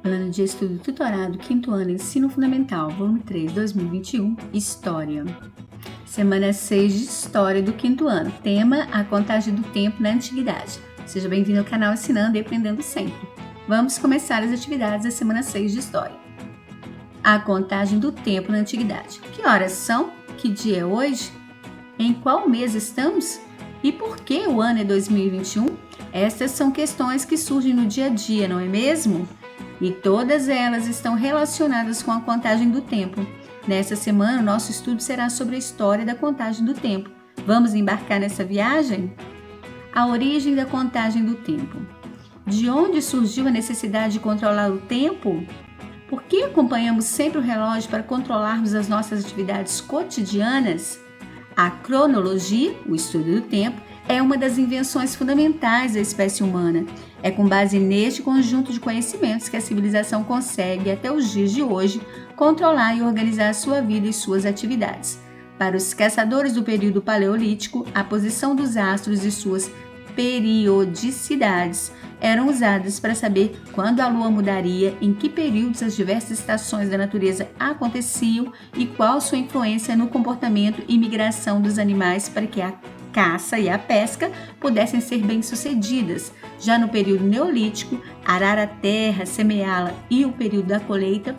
Plano de Estudo Tutorado, 5º ano, Ensino Fundamental, volume 3, 2021, História. Semana 6 de História do 5º ano. Tema: a contagem do tempo na Antiguidade. Seja bem-vindo ao canal Ensinando e Aprendendo Sempre. Vamos começar as atividades da semana 6 de História. A contagem do tempo na Antiguidade. Que horas são? Que dia é hoje? Em qual mês estamos? E por que o ano é 2021? Estas são questões que surgem no dia a dia, não é mesmo? E todas elas estão relacionadas com a contagem do tempo. Nesta semana, o nosso estudo será sobre a história da contagem do tempo. Vamos embarcar nessa viagem? A origem da contagem do tempo. De onde surgiu a necessidade de controlar o tempo? Por que acompanhamos sempre o relógio para controlarmos as nossas atividades cotidianas? A cronologia, o estudo do tempo, é uma das invenções fundamentais da espécie humana. É com base neste conjunto de conhecimentos que a civilização consegue, até os dias de hoje, controlar e organizar sua vida e suas atividades. Para os caçadores do período paleolítico, a posição dos astros e suas periodicidades eram usadas para saber quando a lua mudaria, em que períodos as diversas estações da natureza aconteciam e qual sua influência no comportamento e migração dos animais para que a caça e a pesca pudessem ser bem-sucedidas. Já no período neolítico, arar a terra, semeá-la e o período da colheita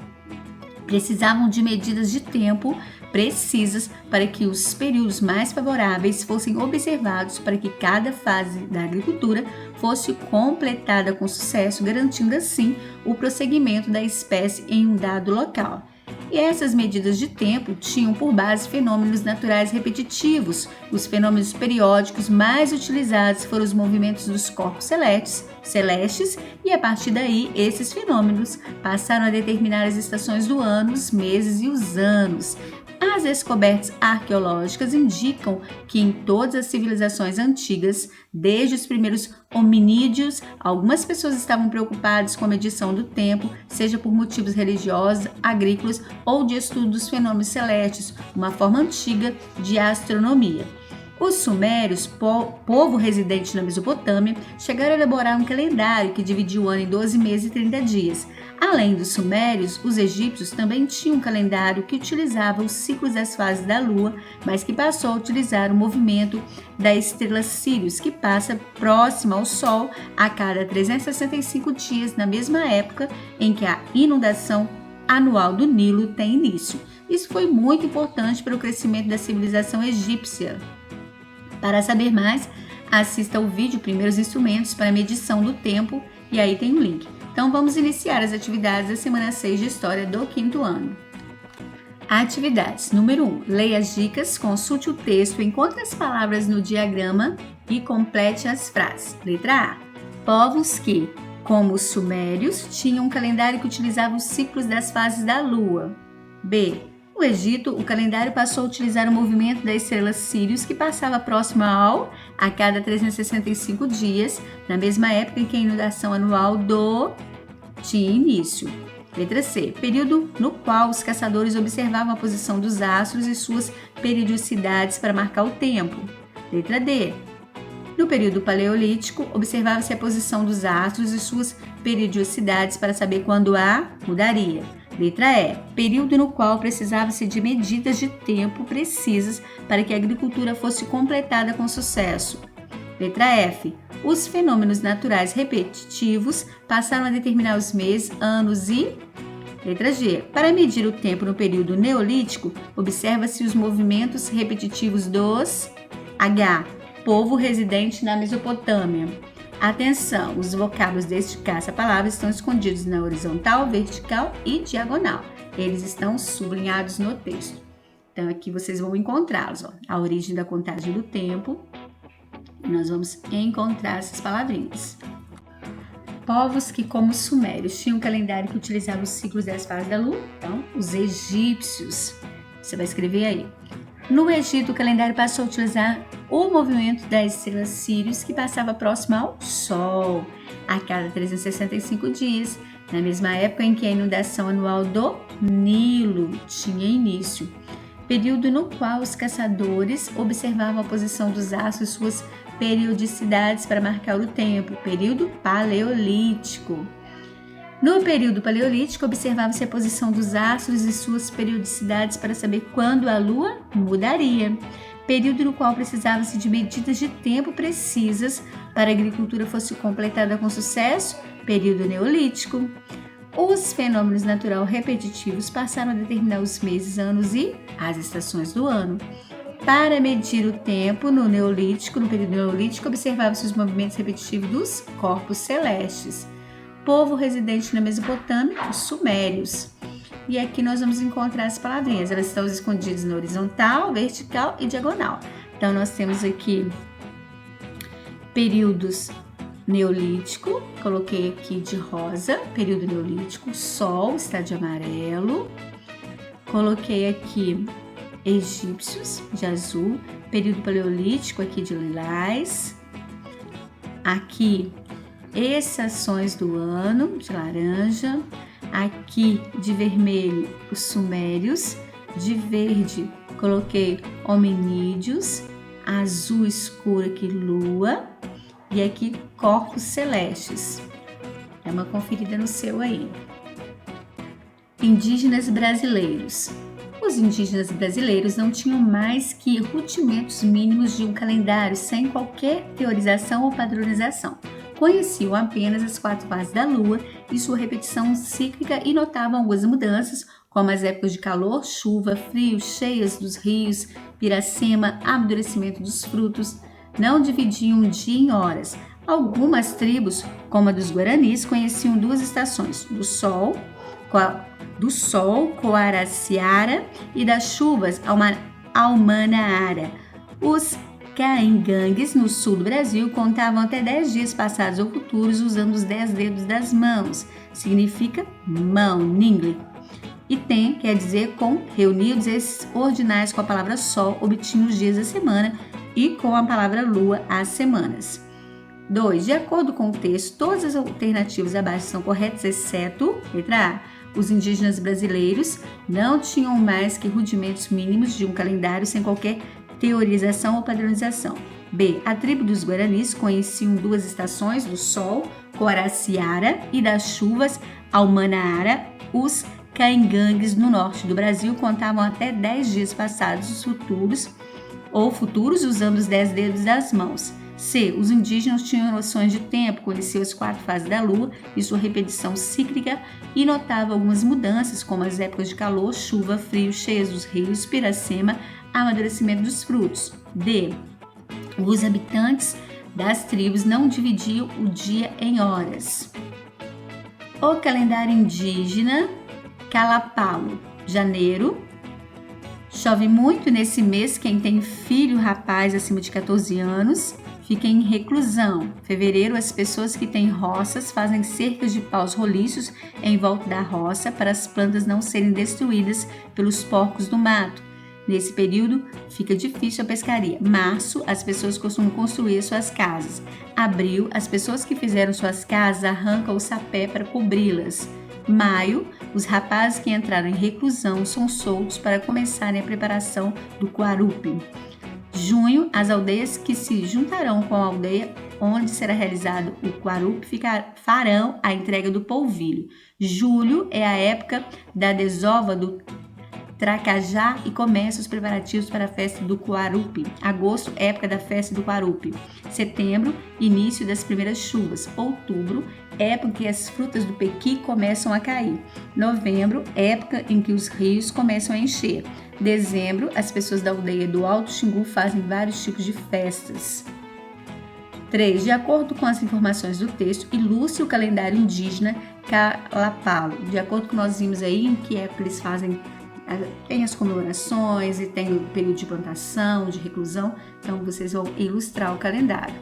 precisavam de medidas de tempo precisas para que os períodos mais favoráveis fossem observados para que cada fase da agricultura fosse completada com sucesso, garantindo assim o prosseguimento da espécie em um dado local. E essas medidas de tempo tinham por base fenômenos naturais repetitivos. Os fenômenos periódicos mais utilizados foram os movimentos dos corpos celestes, e a partir daí esses fenômenos passaram a determinar as estações do ano, os meses e os anos. As descobertas arqueológicas indicam que em todas as civilizações antigas, desde os primeiros hominídeos, algumas pessoas estavam preocupadas com a medição do tempo, seja por motivos religiosos, agrícolas ou de estudo dos fenômenos celestes, uma forma antiga de astronomia. Os sumérios, povo residente na Mesopotâmia, chegaram a elaborar um calendário que dividia o ano em 12 meses e 30 dias. Além dos sumérios, os egípcios também tinham um calendário que utilizava os ciclos das fases da Lua, mas que passou a utilizar o movimento da estrela Sírius, que passa próxima ao Sol a cada 365 dias, na mesma época em que a inundação anual do Nilo tem início. Isso foi muito importante para o crescimento da civilização egípcia. Para saber mais, assista ao vídeo Primeiros Instrumentos para Medição do Tempo, e aí tem o link. Então vamos iniciar as atividades da semana 6 de História do 5º ano. Atividades. Número 1. Leia as dicas, consulte o texto, encontre as palavras no diagrama e complete as frases. Letra A. Povos que, como os sumérios, tinham um calendário que utilizava os ciclos das fases da Lua. B. No Egito, o calendário passou a utilizar o movimento da estrela Sírius, que passava próximo ao a cada 365 dias, na mesma época em que a inundação anual tinha início. Letra C. Período no qual os caçadores observavam a posição dos astros e suas periodicidades para marcar o tempo. Letra D. No período paleolítico, observava-se a posição dos astros e suas periodicidades para saber quando a mudaria. Letra E. Período no qual precisava-se de medidas de tempo precisas para que a agricultura fosse completada com sucesso. Letra F. Os fenômenos naturais repetitivos passaram a determinar os meses, anos e... Letra G. Para medir o tempo no período neolítico, observa-se os movimentos repetitivos dos... H. Povo residente na Mesopotâmia. Atenção, os vocábulos deste caça-palavras estão escondidos na horizontal, vertical e diagonal. Eles estão sublinhados no texto. Então, aqui vocês vão encontrá-los. A origem da contagem do tempo. Nós vamos encontrar essas palavrinhas. Povos que, como os sumérios, tinham um calendário que utilizava os ciclos das fases da Lua. Então, os egípcios. Você vai escrever aí. No Egito, o calendário passou a utilizar o movimento da estrela Sírius, que passava próximo ao Sol, a cada 365 dias, na mesma época em que a inundação anual do Nilo tinha início. Período no qual os caçadores observavam a posição dos astros e suas periodicidades para marcar o tempo. Período paleolítico. No período paleolítico, observava-se a posição dos astros e suas periodicidades para saber quando a Lua mudaria, período no qual precisava-se de medidas de tempo precisas para a agricultura fosse completada com sucesso, período neolítico. Os fenômenos naturais repetitivos passaram a determinar os meses, anos e as estações do ano. Para medir o tempo no período neolítico, observava-se os movimentos repetitivos dos corpos celestes. Povo residente na Mesopotâmia, os sumérios. E aqui nós vamos encontrar as palavrinhas, elas estão escondidas na horizontal, vertical e diagonal. Então nós temos aqui períodos neolítico, coloquei aqui de rosa, período neolítico, sol está de amarelo, coloquei aqui egípcios de azul, período paleolítico aqui de lilás, aqui estações do ano de laranja, aqui de vermelho os sumérios, de verde coloquei hominídeos, azul escuro aqui lua e aqui corpos celestes. Dá uma conferida no seu aí. Indígenas brasileiros. Os indígenas brasileiros não tinham mais que rudimentos mínimos de um calendário sem qualquer teorização ou padronização. Conheciam apenas as 4 fases da Lua e sua repetição cíclica e notavam algumas mudanças, como as épocas de calor, chuva, frio, cheias dos rios, piracema, amadurecimento dos frutos. Não dividiam um dia em horas. Algumas tribos, como a dos Guaranis, conheciam 2 estações, do sol, Coaraciara, e das chuvas, Almanaara. Os Caingangues, no sul do Brasil, contavam até 10 dias passados ou futuros usando os 10 dedos das mãos. Significa mão, ningle. E quer dizer com reunidos esses ordinais com a palavra sol, obtinham os dias da semana e com a palavra lua, as semanas. 2. De acordo com o texto, todas as alternativas abaixo são corretas, exceto, letra A. Os indígenas brasileiros não tinham mais que rudimentos mínimos de um calendário sem qualquer teorização ou padronização. B. A tribo dos Guaranis conheciam 2 estações, do sol, Coaraciara, e das chuvas, Almanaara. Os Caingangues, no norte do Brasil, contavam até 10 dias passados os futuros usando os 10 dedos das mãos. C. Os indígenas tinham noções de tempo, conheciam as 4 fases da Lua e sua repetição cíclica e notavam algumas mudanças, como as épocas de calor, chuva, frio, cheias dos rios, piracema, amadurecimento dos frutos. D. Os habitantes das tribos não dividiam o dia em horas. O calendário indígena, Calapalo, janeiro. Chove muito nesse mês, quem tem filho rapaz acima de 14 anos fica em reclusão. Fevereiro, as pessoas que têm roças fazem cercas de paus roliços em volta da roça para as plantas não serem destruídas pelos porcos do mato. Nesse período, fica difícil a pescaria. Março, as pessoas costumam construir suas casas. Abril, as pessoas que fizeram suas casas arrancam o sapé para cobri-las. Maio, os rapazes que entraram em reclusão são soltos para começarem a preparação do Quarupi. Junho, as aldeias que se juntarão com a aldeia onde será realizado o Quarupi farão a entrega do polvilho. Julho é a época da desova do Tracajá e começam os preparativos para a festa do Quarupi. Agosto, época da festa do Quarupi. Setembro, início das primeiras chuvas. Outubro, época em que as frutas do pequi começam a cair. Novembro, época em que os rios começam a encher. Dezembro, as pessoas da aldeia do Alto Xingu fazem vários tipos de festas. 3. De acordo com as informações do texto, ilustre o calendário indígena Calapalo. De acordo com o que nós vimos aí, em que época eles fazem, tem as comemorações e tem o período de plantação, de reclusão, então vocês vão ilustrar o calendário.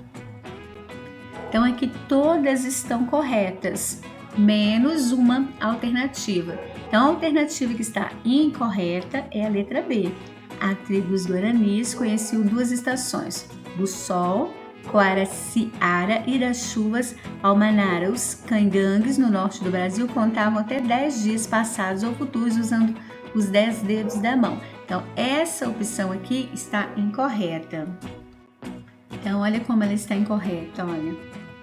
Então aqui todas estão corretas, menos uma alternativa. Então a alternativa que está incorreta é a letra B. A tribo dos Guaranis conheciam 2 estações, do sol, Coaraciara, e das chuvas, Almanara. Os Caingangues, no norte do Brasil, contavam até 10 dias passados ou futuros usando os 10 dedos da mão. Então, essa opção aqui está incorreta. Então, olha como ela está incorreta, olha.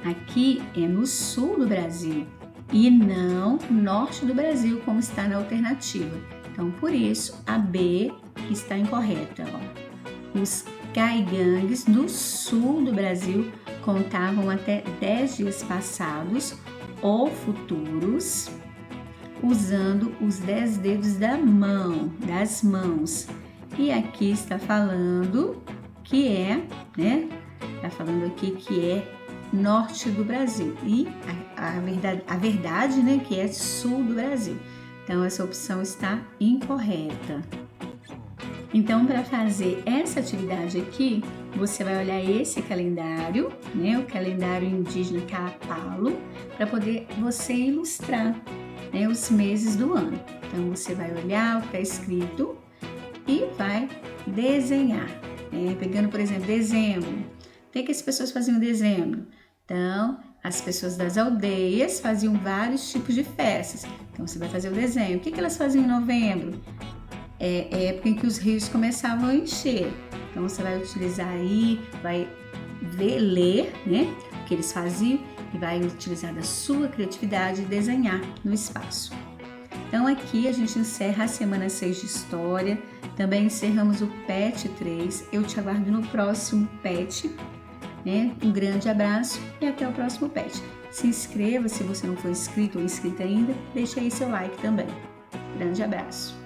Aqui é no sul do Brasil. e não norte do Brasil, como está na alternativa. Então, por isso, a B que está incorreta. Ó. Os caigangues do sul do Brasil contavam até 10 dias passados ou futuros, usando os 10 dedos das mãos. E aqui está falando que é, né? Está falando aqui que é norte do Brasil e a verdade, né, que é sul do Brasil. Então, essa opção está incorreta. Então, para fazer essa atividade aqui, você vai olhar esse calendário, né, o calendário indígena Kaapalo, para poder você ilustrar, né, os meses do ano. Então, você vai olhar o que está escrito e vai desenhar. Pegando, por exemplo, dezembro. O que as pessoas faziam em dezembro? Então, as pessoas das aldeias faziam vários tipos de festas. Então, você vai fazer o desenho. O que elas faziam em novembro? É época em que os rios começavam a encher. Então, você vai utilizar aí, vai ler, né, o que eles faziam e vai utilizar da sua criatividade e desenhar no espaço. Então, aqui a gente encerra a semana 6 de História. Também encerramos o PET 3. Eu te aguardo no próximo PET. Um grande abraço e até o próximo PET. Se inscreva se você não for inscrito ou inscrita ainda. Deixe aí seu like também. Grande abraço.